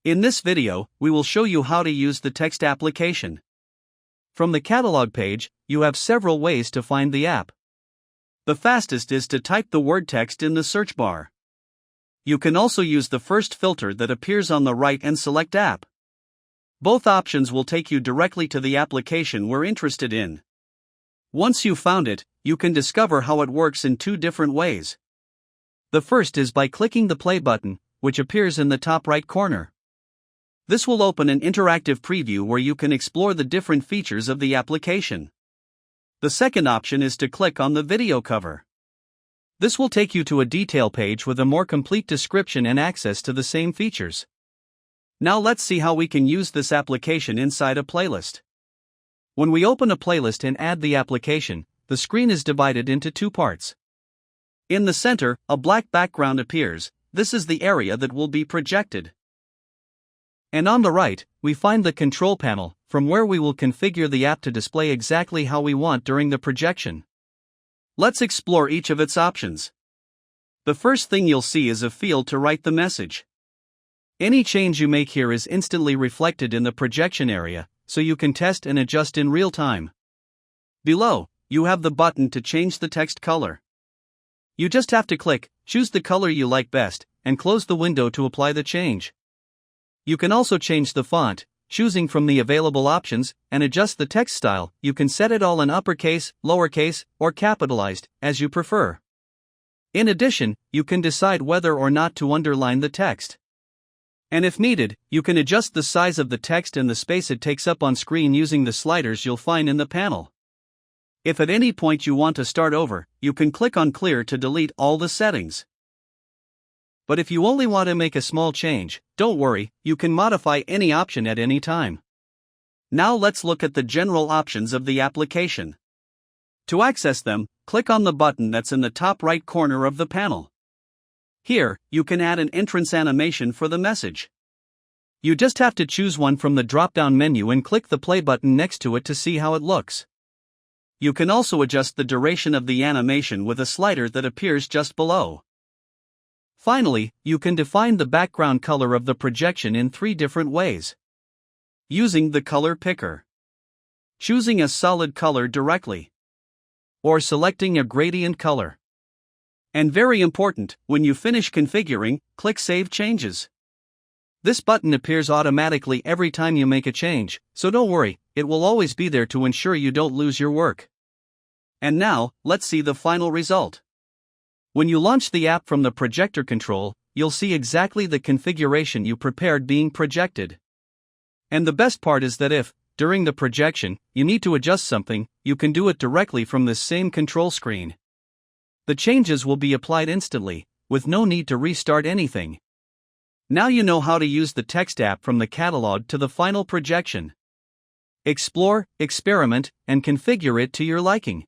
In this video, we will show you how to use the text application. From the catalog page, you have several ways to find the app. The fastest is to type the word text in the search bar. You can also use the first filter that appears on the right and select app. Both options will take you directly to the application we're interested in. Once you've found it, you can discover how it works in two different ways. The first is by clicking the play button, which appears in the top right corner. This will open an interactive preview where you can explore the different features of the application. The second option is to click on the video cover. This will take you to a detail page with a more complete description and access to the same features. Now let's see how we can use this application inside a playlist. When we open a playlist and add the application, the screen is divided into two parts. In the center, a black background appears. This is the area that will be projected. And on the right, we find the control panel, from where we will configure the app to display exactly how we want during the projection. Let's explore each of its options. The first thing you'll see is a field to write the message. Any change you make here is instantly reflected in the projection area, so you can test and adjust in real time. Below, you have the button to change the text color. You just have to click, choose the color you like best, and close the window to apply the change. You can also change the font, choosing from the available options, and adjust the text style. You can set it all in uppercase, lowercase, or capitalized, as you prefer. In addition, you can decide whether or not to underline the text. And if needed, you can adjust the size of the text and the space it takes up on screen using the sliders you'll find in the panel. If at any point you want to start over, you can click on Clear to delete all the settings. But if you only want to make a small change, don't worry, you can modify any option at any time. Now let's look at the general options of the application. To access them, click on the button that's in the top right corner of the panel. Here, you can add an entrance animation for the message. You just have to choose one from the drop-down menu and click the play button next to it to see how it looks. You can also adjust the duration of the animation with a slider that appears just below. Finally, you can define the background color of the projection in three different ways. Using the color picker, choosing a solid color directly, or selecting a gradient color. And very important, when you finish configuring, click Save Changes. This button appears automatically every time you make a change, so don't worry, it will always be there to ensure you don't lose your work. And now, let's see the final result. When you launch the app from the projector control, you'll see exactly the configuration you prepared being projected. And the best part is that if, during the projection, you need to adjust something, you can do it directly from this same control screen. The changes will be applied instantly, with no need to restart anything. Now you know how to use the text app from the catalog to the final projection. Explore, experiment, and configure it to your liking.